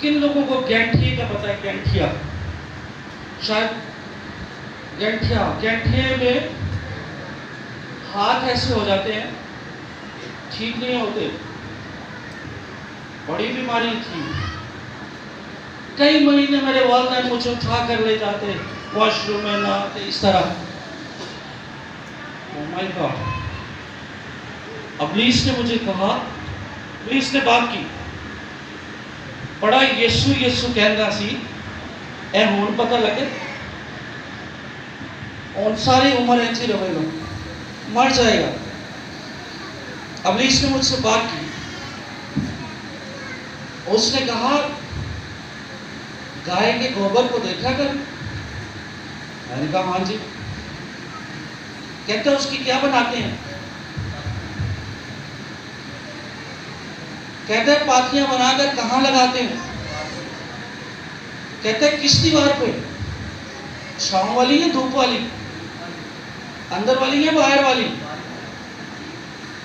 किन लोगों को गैंठिए का पता है? गैंठिया, शायद गैंठिया, गैंठिए में हाथ ऐसे हो जाते हैं, ठीक नहीं होते, बड़ी बीमारी थी। कई महीने मेरे वालिदैन मुझे उठा कर ले जाते वॉशरूम में, ना इस तरह। Oh my God. अब लीस ने मुझे कहा, लीस ने बात की, बड़ा यीशु यीशु कहना सी, ए हुण पता लगे और सारी उम्र ऐसी रहेगा, मर जाएगा। अब लीस ने मुझसे बात की, उसने कहा गाय के गोबर को देखा कर। मैंने कहा हाँ जी। कहते उसकी क्या बनाते हैं? कहते हैं पाथियां बनाकर कहाँ लगाते हैं? कहते हैं किस दीवार पे? छांव वाली है धूप वाली? अंदर वाली है बाहर वाली?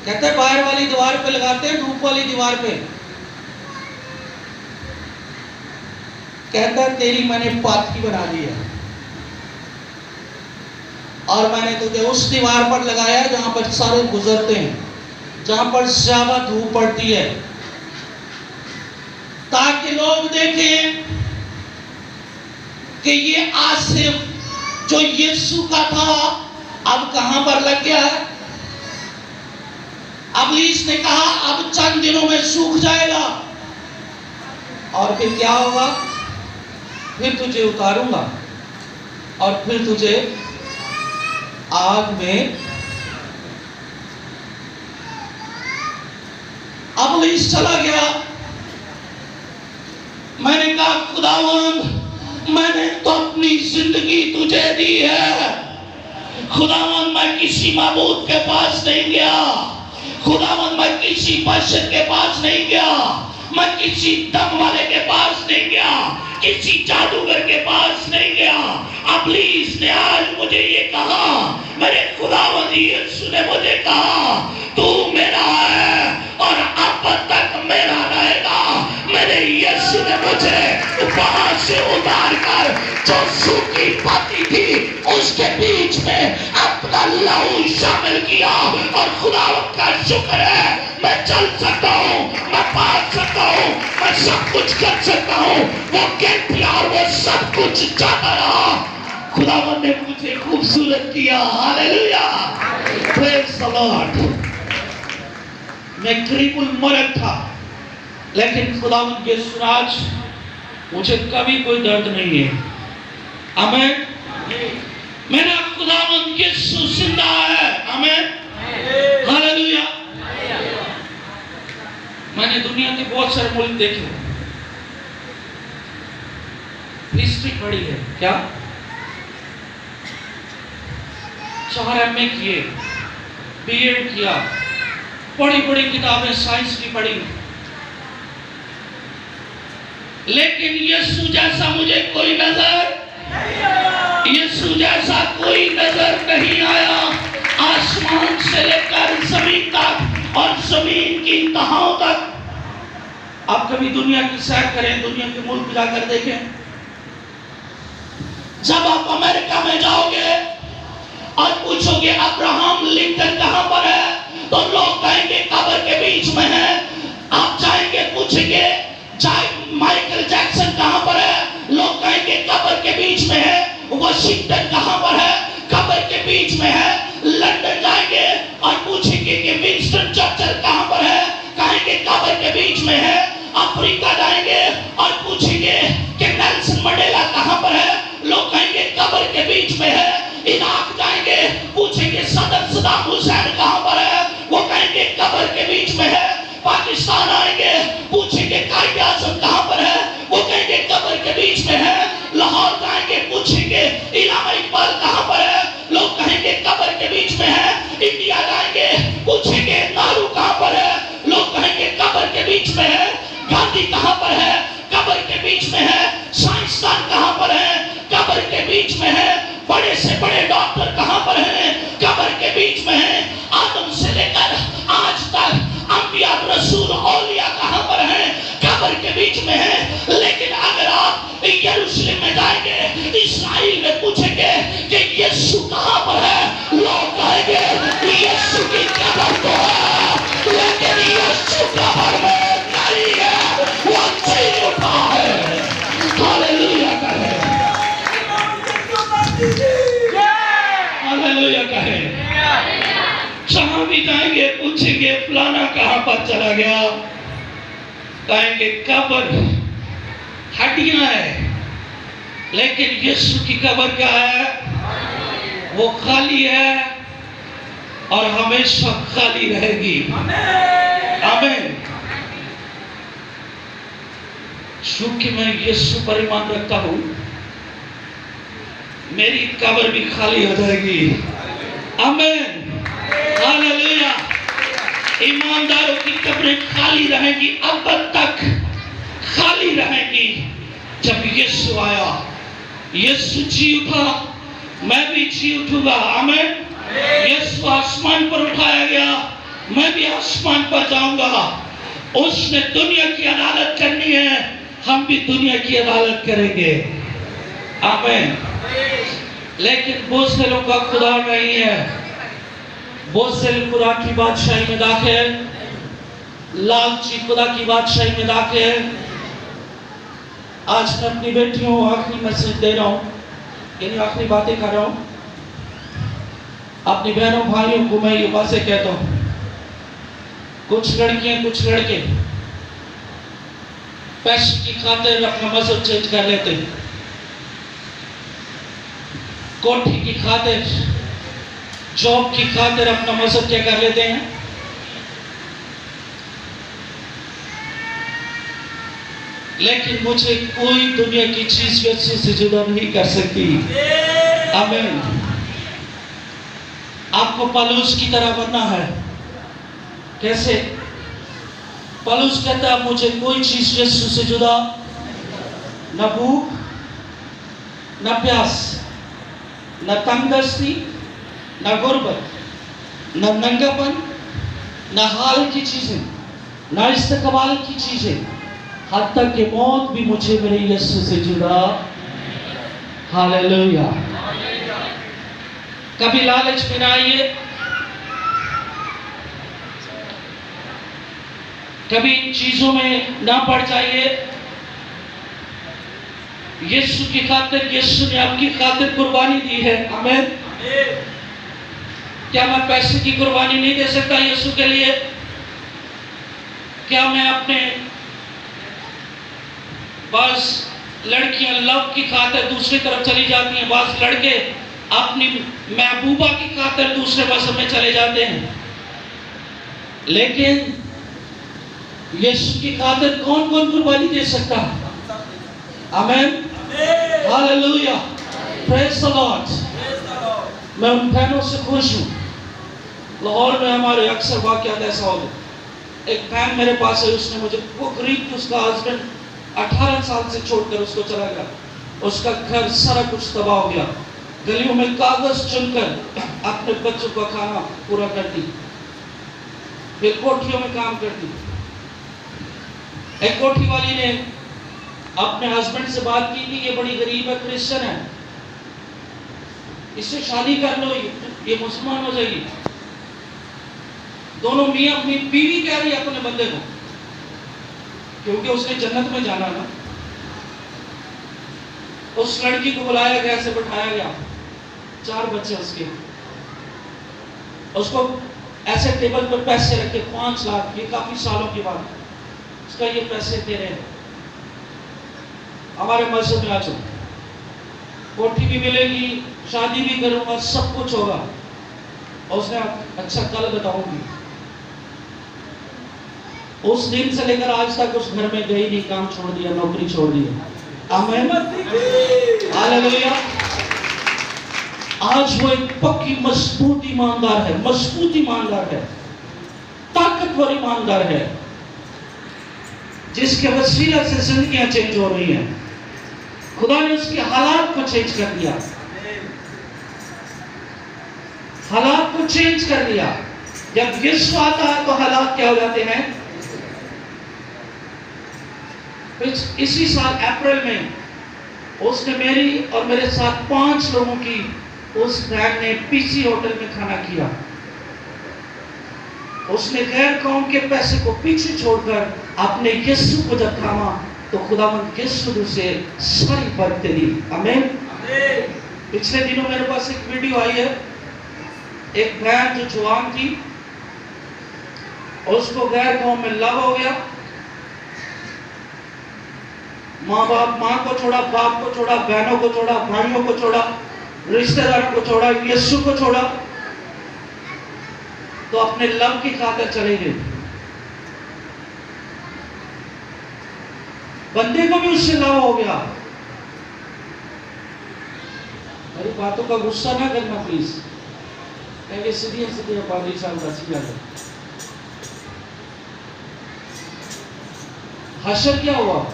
कहते हैं बाहर वाली दीवार पे लगाते हैं, धूप वाली दीवार पे। कहता है तेरी मैंने पाथी बना दी है और मैंने तुझे उस दीवार पर लगाया जहां पर सारे गुजरते हैं, जहां पर ज्यादा धूप पड़ती है, ताकि लोग देखें कि ये आसिफ जो यीशु का था अब कहां पर लग गया है। अब लीस ने कहा अब चंद दिनों में सूख जाएगा और फिर क्या होगा? फिर तुझे उतारूंगा और फिर तुझे आग में। अब लीस चला गया। मैंने कहा खुदावंद मैंने तो अपनी जिंदगी तुझे दी है, खुदावंद मैं किसी माबूद के पास नहीं गया, खुदावंद मैं किसी बादशाह के पास नहीं गया, मैं किसी दम वाले के पास नहीं गया, किसी जादूगर के पास नहीं गया। अब लीस ने आज मुझे ये कहा, मेरे खुदावंद यीशु ने मुझे कहा तू मेरा है और अब तक मेरा रहेगा। मेरे यीशु ने मुझे वहां से उतार कर जो सूखी पाती थी उसके बीच में अपना लहू शामिल किया और खुदावंद का शुक्र है मैं चल सकता हूँ, मैं बात सकता हूँ, मैं सब कुछ कर सकता हूँ। वो गैंठिया और वो सब कुछ जाता रहा। खुदावंद ने मुझे खूबसूरत किया। Hallelujah, praise the Lord. मैं क्रिपुल मरद था, लेकिन खुदावंद के सुराज मुझे कभी कोई दर्द नहीं है। आमीन। मेरा खुदावंद यीशु जिंदा है। आमीन, हालेलुया। मैंने दुनिया के बहुत सारे मुल्क देखे, हिस्ट्री पढ़ी है। क्या 4 MA किए, BEd किया, बड़ी बड़ी किताबें साइंस की पढ़ी, लेकिन यीशु जैसा मुझे कोई नजर, यीशु जैसा कोई नजर नहीं आया। आसमान से लेकर जमीन तक और जमीन की तहाओं तक। आप कभी दुनिया की सैर करें, दुनिया के मुल्क जाकर देखें। जब आप अमेरिका में जाओगे और पूछोगे अब्राहम लिंकन कहां पर है, तो लोग कहेंगे कब्र के बीच में है। आप जाएंगे पूछेंगे माइकल जैक्सन कहां पर है, लोग कहेंगे कब्र के बीच में है। वाशिंगटन कहां पर है, कब्र के बीच में है। लंदन जाएंगे और पूछेंगे कि विंस्टन चर्चिल कहां पर है, कहेंगे कब्र के बीच में है। अफ्रीका जाएंगे और पूछेंगे कि नेल्सन मंडेला कहां पर है, लोग कहेंगे कब्र के बीच में है। इराक जाएंगे पूछेंगे सद्दाम हुसैन कहां पर है, वो कहेंगे कब्र के बीच में है। पाकिस्तान आएंगे पूछेंगे कायदे आज़म कहां पर है, वो कहेंगे कब्र के बीच में है। लाहौर जाएंगे पूछेंगे इलामा इकबाल कहां पर है, लोग कहेंगे कब्र के बीच में है। इंडिया जाएंगे पूछेंगे नारू कहां पर है, लोग कहेंगे कब्र के बीच में है। गांधी कहां पर है, कब्र के बीच में है। साइंसदान कहां पर है, कब्र के बीच में है। बड़े से बड़े डॉक्टर कहां पर हैं, कब्र के बीच में है। आदम से लेकर आज तक अंबिया रसूल औलिया कहां पर हैं, कब्र के बीच में है। लेकिन अगर आप यरूशलेम में जाएंगे, इस्राएल में पूछेंगे कि यीशु कहां पर है, लोग कहेंगे यीशु की कब्र तो है, लेकिन यीशु कब्र में नहीं है, वो जी उठा है। हालेलुया कहे, हालेलुया कहे। जहां भी जाएंगे पूछेंगे फलाना कहां पर चला गया, कहेंगे कब्र हड्डियां है, लेकिन यीशु की कब्र क्या है, वो खाली है और हमेशा खाली रहेगी। आमीन। क्योंकि मैं यीशु पर ईमान रखता हूं, मेरी कब्र भी खाली हो जाएगी। आमीन, हालेलुया। ईमानदारों की कब्रें खाली रहेगी, अब तक खाली रहेगी। जब यीशु आया, यीशु जी उठा, मैं भी जी उठूंगा। आमीन। यीशु आसमान पर उठाया गया, मैं भी आसमान पर जाऊंगा। उसने दुनिया की अदालत करनी है, हम भी दुनिया की अदालत करेंगे। आमीन। लेकिन बहुत से लोगों का खुदा नहीं है, बहुत से लोग खुदा की बादशाही में दाखिल, लालची खुदा की बादशाही में दाखिल। आज मैं अपनी बेटियों आखिरी मैसेज दे रहा हूँ, यानी आखिरी बातें कर रहा हूँ। अपनी बहनों भाइयों को मैं ये बातें कहता हूँ, कुछ लड़कियां कुछ लड़के पैसे की खातिर अपना मजहब चेंज कर लेते हैं, कोठी की खातिर, जॉब की खातिर अपना मजहब क्या कर लेते हैं, लेकिन मुझे कोई दुनिया की चीज यीशु से जुदा नहीं कर सकती। आमीन। आपको पौलुस की तरह बनना है। कैसे? पौलुस कहता है मुझे कोई चीज यीशु से जुदा, न भूख, न प्यास, न तंगदस्ती, न गुर्बत, न नंगापन, न हाल की चीजें, न इस्तकबाल की चीजें, हद तक कि मौत भी मुझे मेरे यीशु से जुड़ा। हालेलुया। कभी लालच में ना आइए, कभी इन चीजों में ना पड़ जाइए। यीशु की खातिर, यीशु ने आपकी खातिर कुर्बानी दी है। आमीन। क्या मैं पैसे की कुर्बानी नहीं दे सकता यीशु के लिए? क्या मैं अपने बस लड़कियां लव की खातिर दूसरी तरफ चली जाती हैं, बस लड़के अपनी महबूबा की खातिर दूसरे मजहब में चले जाते हैं, लेकिन यीशु की खातिर कौन कौन कुर्बानी दे सकता है? आमीन, हालेलुया, प्रेज द लॉर्ड। मैं उन बहनों से खुश हूँ। लाहौर में हमारे अक्सर वाकयात ऐसा हो गया। एक बहन मेरे पास है, उसने मुझे, वो गरीब थी, उसका हस्बैंड 18 साल से छोड़कर उसको चला गया, उसका घर सारा कुछ तबाह हो गया, गलियों में कागज चुनकर अपने बच्चों का खाना पूरा करती, फिर कोठियों में काम करती। एक कोठी वाली ने अपने हस्बैंड से बात की कि ये बड़ी गरीब है, क्रिश्चियन है, इससे शादी कर लो, ये मुसलमान हो जाएगी। दोनों मियां अपनी बीवी कह रही है अपने बंदे को, क्योंकि उसने जन्नत में जाना ना। उस लड़की को बुलाया गया, से बैठाया गया, 4 बच्चे उसके, उसको ऐसे टेबल पर पैसे रखे 5 लाख, ये काफी सालों के बाद उसका ये पैसे दे रहे हैं, हमारे मस्जिद में आ जाओ, कोठी भी मिलेगी, शादी भी करूंगा, सब कुछ होगा। और उसने अच्छा कल बताऊंगी। उस दिन से लेकर आज तक उस घर में गई नहीं, काम छोड़ दिया, नौकरी छोड़ दिया। आमीन, हालेलुया। आज वो एक पक्की मजबूत ईमानदार है, मजबूत ईमानदार है, ताकतवर ईमानदार है, जिसके वसीला से जिंदगियां चेंज हो रही हैं। खुदा ने उसके हालात को चेंज कर दिया, हालात को चेंज कर दिया। जब यीशु आता है तो हालात क्या हो जाते हैं? इसी साल अप्रैल में उसने मेरी और मेरे साथ 5 लोगों की उस बहन ने पीसी होटल में खाना किया। उसने गैर कौम के पैसे को पीछे छोड़कर अपने यीशु को जब थामा तो खुदावंद यीशु ने उसे सारी बरकतें दी। आमीन। पिछले दिनों मेरे पास एक वीडियो आई है, एक बहन जो जवान थी, उसको गैर कौम में लव हो गया। माँ को छोड़ा, बाप को छोड़ा, बहनों को छोड़ा, भाइयों को छोड़ा, रिश्तेदारों को छोड़ा, यीशु को छोड़ा, तो अपने लव की खातिर चले गए। बंदे को भी उससे लव हो गया। मेरी बातों का गुस्सा ना करना प्लीज, कहेंगे सीधी सीधी पादरी साहब का सीधा। हशर क्या हुआ?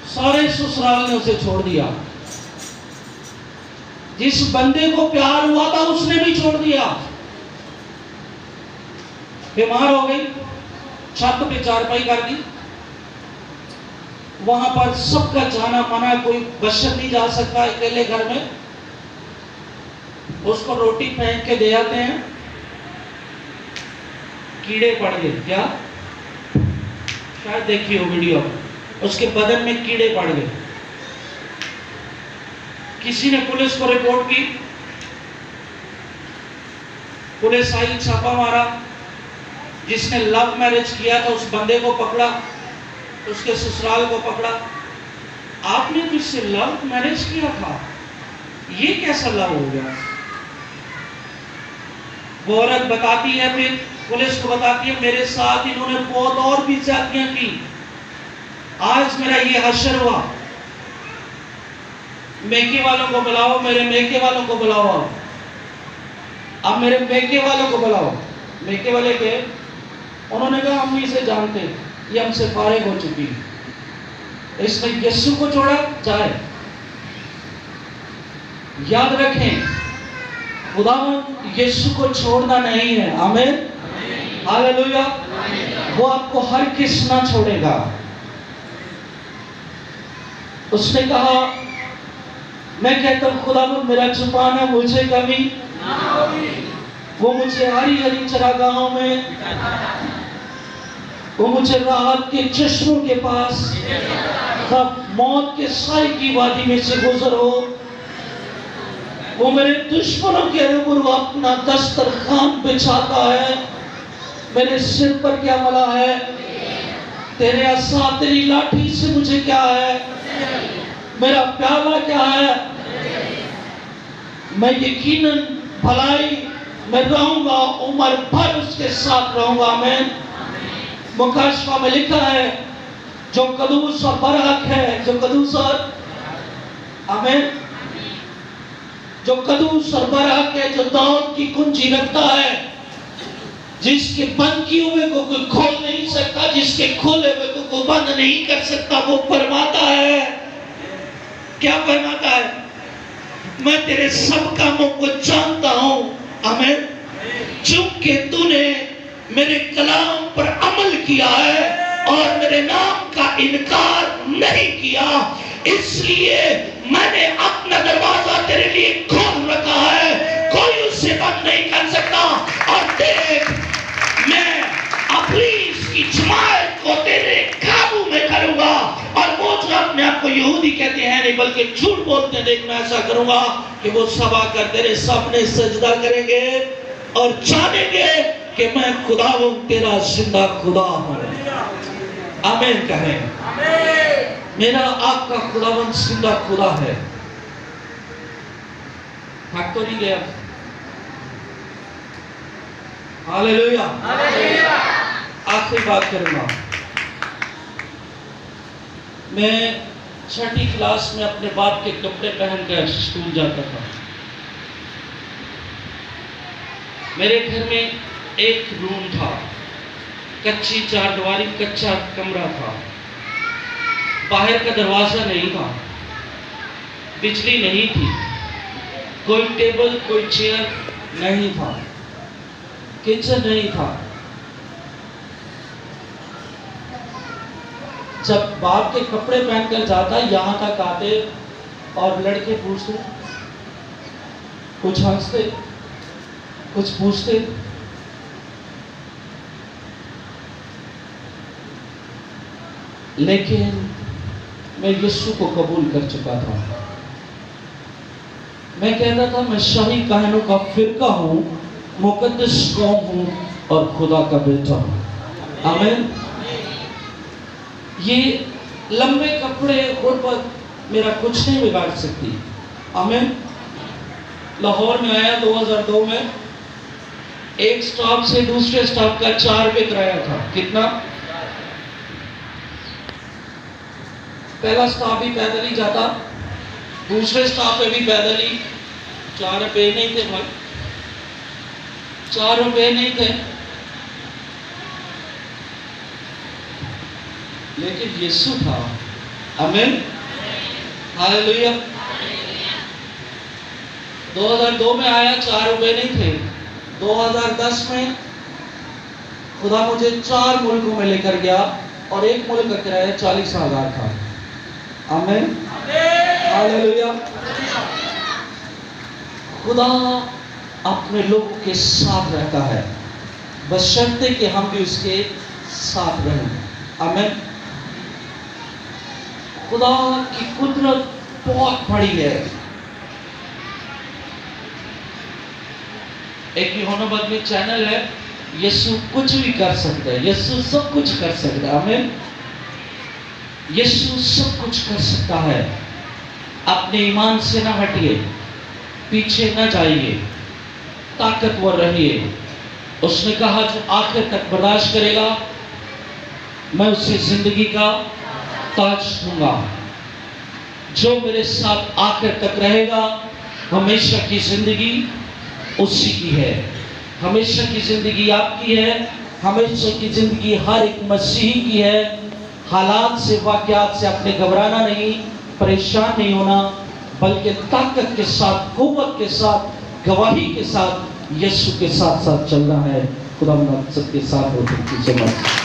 सारे ससुराल ने उसे छोड़ दिया। जिस बंदे को प्यार हुआ था उसने भी छोड़ दिया। बीमार हो गई, छत पे चारपाई कर दी। वहां पर सबका जाना माना, कोई बशर नहीं जा सकता अकेले घर में। उसको रोटी फेंक के दे आते हैं, कीड़े पड़ गए। क्या? शायद देखी हो वीडियो, उसके बदन में कीड़े पड़ गए। किसी ने पुलिस को रिपोर्ट की, पुलिस आई, छापा मारा। जिसने लव मैरिज किया था उस बंदे को पकड़ा, उसके ससुराल को पकड़ा। आपने तो इससे लव मैरिज किया था, ये कैसा लव हो गया? वो औरत बताती है, फिर पुलिस को बताती है, मेरे साथ इन्होंने बहुत और भी ज्यादतियां की। आज मेरा ये हश्र हुआ। मेके वालों को बुलाओ, मेरे मेके वालों को बुलाओ। अब मेरे मेके वालों को बुलाओ। मेके वाले के उन्होंने कहा हम इसे जानते, ये हमसे फारिग हो चुकी, इसने यीशु को छोड़ा जाए। याद रखें, खुदावंद यीशु को छोड़ना नहीं है। आमीन, हालेलुया। वो आपको हर किस ना छोड़ेगा। उसने कहा, मैं कहता हूं खुदावंद मेरा छुपाना मुझे कभी, वो मुझे हरी हरी चरागाहों में, वो मुझे राहत के चश्मों के पास, तब मौत के साए की वादी में से गुजरो। वो मेरे दुश्मनों के रूबरू अपना दस्तरखान बिछाता है। मेरे सिर पर क्या मला है? तेरे असा तेरी लाठी से मुझे क्या है? मेरा प्याला क्या है? मैं यकीनन भलाई मैं रहूंगा, उम्र भर उसके साथ रहूंगा। मैं मुकाशवा में लिखा है, जो कदूस और बरहक है, जो कदूस और आमीन, जो कदूस और बरहक है, जो दाऊद की कुंजी रखता है, जिसके बंद किए हुए को कोई खोल नहीं सकता, जिसके खोले हुए को कोई बंद नहीं कर सकता, वो फरमाता है, क्या फरमाता है? मैं तेरे सब कामों को जानता हूं। आमीन। चूंकि तूने मेरे कलाम पर अमल किया है और मेरे नाम का इनकार नहीं किया, इसलिए मैंने अपना दरवाजा तेरे लिए खोल रखा है, कोई उससे बंद नहीं कर सकता। और देख, मैं अपनी इसकी जमात को तेरे काबू में करूंगा। और वो जो अपने आप को यहूदी कहते हैं नहीं बल्कि झूठ बोलते हैं, देख मैं ऐसा करूंगा कि वो सब आकर तेरे सामने सजदा करेंगे और जानेंगे कि मैं खुदा हूं, तेरा जिंदा खुदा हूं। आमीन कहें। मेरा आपका खुदावंद जिंदा खुदा है। थक तो नहीं गया? हालेलुया। आखिरी बात करूंगा। मैं 6ठी क्लास में अपने बाप के कपड़े पहनकर स्कूल जाता था। मेरे घर में एक रूम था, कच्ची चारदीवारी, कच्चा कमरा था, बाहर का दरवाजा नहीं था, बिजली नहीं थी, कोई टेबल कोई चेयर नहीं था, किचन नहीं था। जब बाप के कपड़े पहनकर जाता यहाँ तक आते और लड़के पूछते, कुछ हंसते, कुछ पूछते, लेकिन मैं यीशु को कबूल कर चुका था। मैं कहता था मैं शाही काहनों का फिरका हूँ, मुकद्दस कौम हूँ और खुदा का बेटा हूँ। आमीन। ये लंबे कपड़े गुर्बत मेरा कुछ नहीं बिगाड़ सकती। आमीन। लाहौर में आया 2002 में, एक स्टॉप से दूसरे स्टॉप का 4 रुपये किराया था। कितना? पहला स्टॉप भी पैदल ही जाता, दूसरे स्टॉप पे भी पैदल ही। 4 रुपये नहीं थे भाई, 4 रुपये नहीं थे, लेकिन यीशु था। आमीन। हालेलुया। 2002 में आया, 4 रुपये नहीं थे। 2010 में खुदा मुझे 4 मुल्कों में लेकर गया और एक मुल्क का किराया 40,000 था। आमीन। हालेलुया। खुदा अपने लोगों के साथ रहता है, बशर्ते कि हम भी उसके साथ रहें। आमीन। खुदा की कुदरत बहुत बड़ी है। एक यूहन्ना बदमी चैनल है, यीशु कुछ भी कर सकता है, यीशु सब कुछ कर सकता है। आमीन। यीशु सब कुछ कर सकता है। अपने ईमान से ना हटिए, पीछे ना जाइए, ताकतवर रहिए। उसने कहा जो आखिर तक बर्दाश्त करेगा मैं उसे जिंदगी का ताज दूंगा। जो मेरे साथ आखिर तक रहेगा, हमेशा की जिंदगी उसी की है। हमेशा की जिंदगी आपकी है, हमेशा की जिंदगी हर एक मसीही की है। हालात से, वाक़यात से आपने घबराना नहीं, परेशान नहीं होना, बल्कि ताकत के साथ, कुव्वत के साथ, गवाही के साथ यीशु के साथ साथ चलना है। खुदा सबके साथ हो।